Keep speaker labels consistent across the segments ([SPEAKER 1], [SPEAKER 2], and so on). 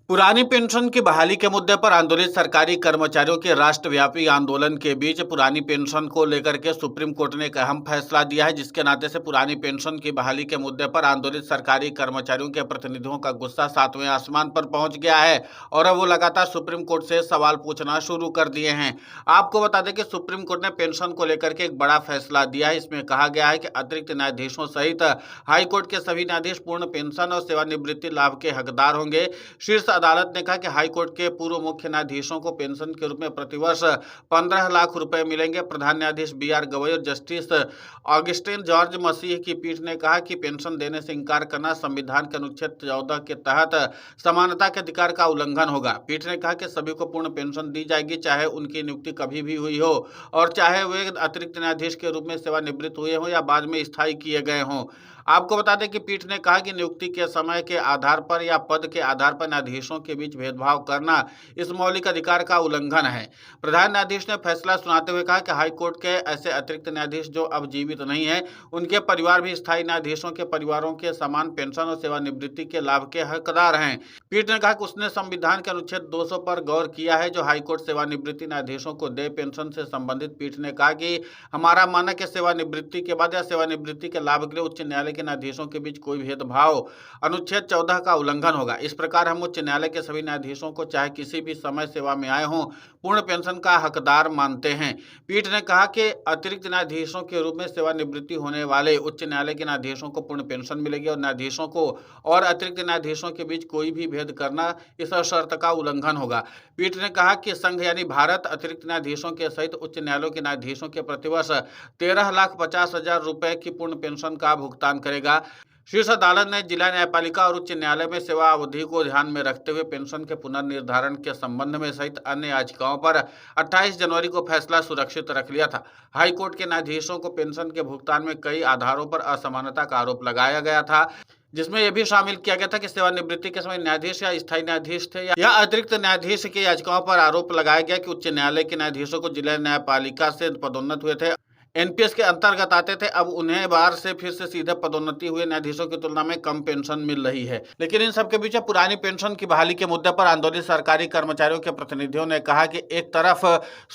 [SPEAKER 1] पुरानी पेंशन की बहाली के मुद्दे पर आंदोलित सरकारी कर्मचारियों के राष्ट्रव्यापी आंदोलन के बीच पुरानी पेंशन को लेकर के सुप्रीम कोर्ट ने एक अहम फैसला दिया है, जिसके नाते से पुरानी पेंशन की बहाली के मुद्दे पर आंदोलित सरकारी कर्मचारियों के प्रतिनिधियों का गुस्सा सातवें आसमान पर पहुंच गया है और अब वो लगातार सुप्रीम कोर्ट से सवाल पूछना शुरू कर दिए हैं। आपको बता दें कि सुप्रीम कोर्ट ने पेंशन को लेकर के एक बड़ा फैसला दिया है। इसमें कहा गया है कि अतिरिक्त न्यायाधीशों सहित हाईकोर्ट के सभी न्यायाधीश पूर्ण पेंशन और सेवानिवृत्ति लाभ के हकदार होंगे। शीर्ष अदालत ने कहा कि हाईकोर्ट के पूर्व मुख्य न्यायाधीशों को पेंशन के रूप में प्रतिवर्ष 15 लाख रुपए मिलेंगे। प्रधान न्यायाधीश बी.आर. गवई और जस्टिस ऑगस्टिन जॉर्ज मसीह की पीठ ने कहा कि पेंशन देने से इंकार करना संविधान के अनुच्छेद 14 के तहत समानता के अधिकार का उल्लंघन होगा। पीठ ने कहा कि सभी को पूर्ण पेंशन दी जाएगी, चाहे उनकी नियुक्ति कभी भी हुई हो और चाहे वे अतिरिक्त न्यायाधीश के रूप में सेवानिवृत्त हुए हों या बाद में स्थायी किए गए हों। आपको बता दें कि पीठ ने कहा कि नियुक्ति के समय के आधार पर या पद के आधार पर न्यायाधीशों के बीच भेदभाव करना इस मौलिक अधिकार का उल्लंघन है। प्रधान न्यायाधीश ने फैसला सुनाते हुए कहा कि हाईकोर्ट के ऐसे अतिरिक्त न्यायाधीश जो अब जीवित नहीं है, उनके परिवार भी स्थायी न्यायाधीशों के परिवारों के समान पेंशन और सेवानिवृत्ति के लाभ के हकदार हैं। पीठ ने कहा कि उसने संविधान के अनुच्छेद 200 पर गौर किया है, जो हाईकोर्ट सेवानिवृत्ति न्यायाधीशों को दे। पेंशन से संबंधित पीठ ने कहा कि हमारा मानक है सेवानिवृत्ति के बाद या सेवानिवृत्ति के लाभ के लिए उच्च न्यायालय के न्यायाधीशों के बीच कोई भेदभाव अनुच्छेद 14 का उल्लंघन होगा। इस प्रकार हम उच्च न्यायालय के सभी न्यायाधीशों को चाहे किसी भी समय सेवा में आए हों पूर्ण पेंशन का हकदार मानते हैं। पीठ ने कहा कि अतिरिक्त न्यायाधीशों के रूप में सेवानिवृत्ति होने वाले उच्च न्यायालय के न्यायाधीशों को पूर्ण पेंशन मिलेगी और न्यायाधीशों को और अतिरिक्त न्यायाधीशों के बीच कोई भी भेद करना इस शर्त का उल्लंघन होगा। पीठ ने कहा कि संघ यानी भारत अतिरिक्त न्यायाधीशों के सहित उच्च न्यायालयों के न्यायाधीशों के प्रतिवर्ष 13,50,000 रुपए की पूर्ण पेंशन का भुगतान करेगा। शीर्ष अदालत ने जिला न्यायपालिका और उच्च न्यायालय में सेवा अवधि को ध्यान में रखते हुए पेंशन के पुनर्निर्धारण के संबंध में सहित अन्य याचिकाओं पर 28 जनवरी को फैसला सुरक्षित रख लिया था। हाईकोर्ट के न्यायाधीशों को पेंशन के भुगतान में कई आधारों पर असमानता का आरोप लगाया गया था, जिसमें यह भी शामिल किया गया था कि सेवानिवृत्ति के समय न्यायाधीश या स्थायी न्यायाधीश थे या अतिरिक्त न्यायाधीश की याचिकाओं पर आरोप लगाया गया कि उच्च न्यायालय के न्यायाधीशों को जिला न्यायपालिका से पदोन्नत हुए थे, एनपीएस के अंतर्गत आते थे, अब उन्हें बार से फिर से सीधे पदोन्नति हुए न्यायाधीशों की तुलना में कम पेंशन मिल रही है। लेकिन इन सबके पीछे पुरानी पेंशन की बहाली के मुद्दे पर आंदोलित सरकारी कर्मचारियों के प्रतिनिधियों ने कहा कि एक तरफ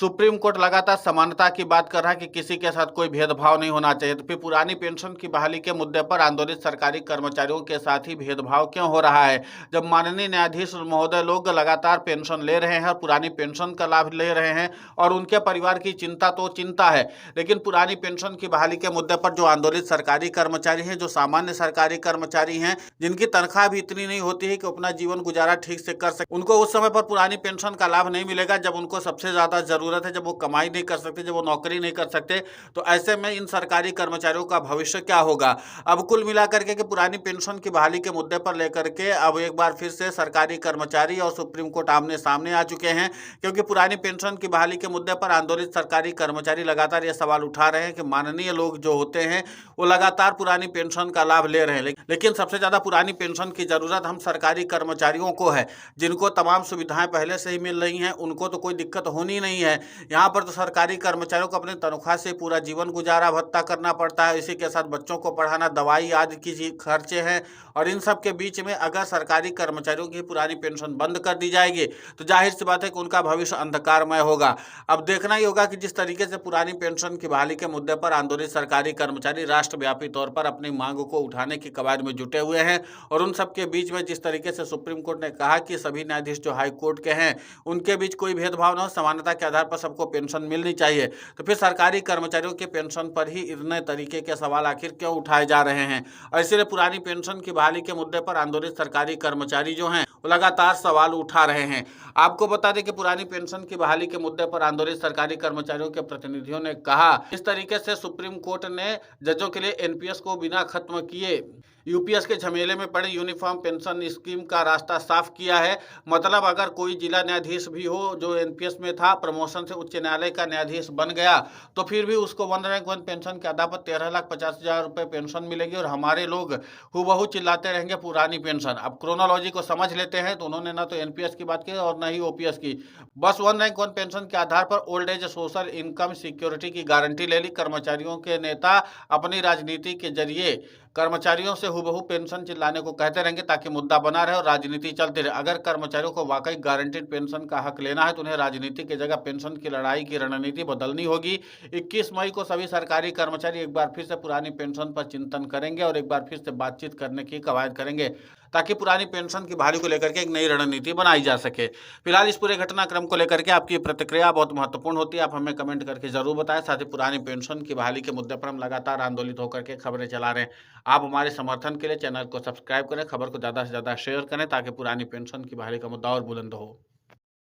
[SPEAKER 1] सुप्रीम कोर्ट लगातार समानता की बात कर रहा है कि किसी के साथ कोई भेदभाव नहीं होना चाहिए, तो फिर पुरानी पेंशन की बहाली के मुद्दे पर आंदोलित सरकारी कर्मचारियों के साथ ही भेदभाव क्यों हो रहा है, जब माननीय न्यायाधीश महोदय लोग लगातार पेंशन ले रहे हैं, पुरानी पेंशन का लाभ ले रहे हैं और उनके परिवार की चिंता तो चिंता है, लेकिन पुरानी पेंशन की बहाली के मुद्दे पर जो आंदोलित सरकारी कर्मचारी हैं, जो सामान्य सरकारी कर्मचारी हैं, जिनकी तनख्वाह भी इतनी नहीं होती है कि अपना जीवन गुजारा ठीक से कर सके, उनको उस समय पर पुरानी पेंशन का लाभ नहीं मिलेगा जब उनको सबसे ज्यादा जरूरत है, जब वो कमाई नहीं कर सकते, जब वो नौकरी नहीं कर सकते। तो ऐसे में इन सरकारी कर्मचारियों का भविष्य क्या होगा। अब कुल मिलाकर के पुरानी पेंशन की बहाली के मुद्दे पर लेकर के अब एक बार फिर से सरकारी कर्मचारी और सुप्रीम कोर्ट आमने सामने आ चुके हैं, क्योंकि पुरानी पेंशन की बहाली के मुद्दे पर आंदोलित सरकारी कर्मचारी लगातार ये सवाल उठा रहे हैं कि माननीय लोग जो होते हैं वो लगातार पुरानी पेंशन का लाभ ले रहे हैं, लेकिन सबसे ज्यादा पुरानी पेंशन की जरूरत हम सरकारी कर्मचारियों को है, जिनको तमाम सुविधाएं पहले से ही मिल रही हैं, उनको तो कोई दिक्कत होनी नहीं है। यहाँ पर तो सरकारी कर्मचारियों को अपनी तनख्वाह से पूरा जीवन गुजारा भत्ता करना पड़ता है, इसी के साथ बच्चों को पढ़ाना, दवाई आदि की खर्चे हैं, और इन सब के बीच में अगर सरकारी कर्मचारियों की पुरानी पेंशन बंद कर दी जाएगी तो जाहिर सी बात है कि उनका भविष्य अंधकारमय होगा। अब देखना ही होगा कि जिस तरीके से पुरानी पेंशन की बहाली के मुद्दे पर आंदोलित सरकारी कर्मचारी राष्ट्रव्यापी तौर पर अपनी मांग को उठाने की कवायद में जुटे हुए हैं, और उन सब के बीच में जिस तरीके से सुप्रीम कोर्ट ने कहा कि सभी न्यायाधीश जो हाई कोर्ट के हैं उनके बीच कोई भेदभाव न हो, समानता के आधार पर सबको पेंशन मिलनी चाहिए, तो फिर सरकारी कर्मचारियों के पेंशन पर ही इतने तरीके के सवाल आखिर क्यों उठाए जा रहे हैं। और इसलिए पुरानी पेंशन की बहाली के मुद्दे पर आंदोलित सरकारी कर्मचारी जो हैं वो लगातार सवाल उठा रहे हैं। आपको बता दें कि पुरानी पेंशन की बहाली के मुद्दे पर आंदोलित सरकारी कर्मचारियों के प्रतिनिधियों ने कहा, इस तरीके से सुप्रीम कोर्ट ने जजों के लिए एनपीएस को बिना खत्म किए यूपीएस के झमेले में पड़े यूनिफॉर्म पेंशन स्कीम का रास्ता साफ किया है। मतलब अगर कोई जिला न्यायाधीश भी हो जो एनपीएस में था, प्रमोशन से उच्च न्यायालय का न्यायाधीश बन गया, तो फिर भी उसको 1 रैंक 1 पेंशन के आधार पर 13,50,000 रुपये पेंशन मिलेगी, और हमारे लोग हूबहू चिल्लाते रहेंगे पुरानी पेंशन। अब क्रोनोलॉजी को समझ लेते हैं तो उन्होंने ना तो एनपीएस की बात की और ना ही ओपीएस की, बस 1 रैंक 1 पेंशन के आधार पर old age social income security की गारंटी ले ली। कर्मचारियों के नेता अपनी राजनीति के जरिए कर्मचारियों से हुबहू पेंशन चिल्लाने को कहते रहेंगे ताकि मुद्दा बना रहे और राजनीति चलती रहे। अगर कर्मचारियों को वाकई गारंटीड पेंशन का हक लेना है तो उन्हें राजनीति की जगह पेंशन की लड़ाई की रणनीति बदलनी होगी। 21 मई को सभी सरकारी कर्मचारी एक बार फिर से पुरानी पेंशन पर चिंतन करेंगे और एक बार फिर से बातचीत करने की कवायद करेंगे ताकि पुरानी पेंशन की बहाली को लेकर के एक नई रणनीति बनाई जा सके। फिलहाल इस पूरे घटनाक्रम को लेकर के आपकी प्रतिक्रिया बहुत महत्वपूर्ण होती है, आप हमें कमेंट करके जरूर बताएं। साथ ही पुरानी पेंशन की बहाली के मुद्दे पर हम लगातार आंदोलित होकर के खबरें चला रहे हैं। आप हमारे समर्थन के लिए चैनल को सब्सक्राइब करें, खबर को ज़्यादा से ज़्यादा शेयर करें ताकि पुरानी पेंशन की बहाली का मुद्दा और बुलंद हो।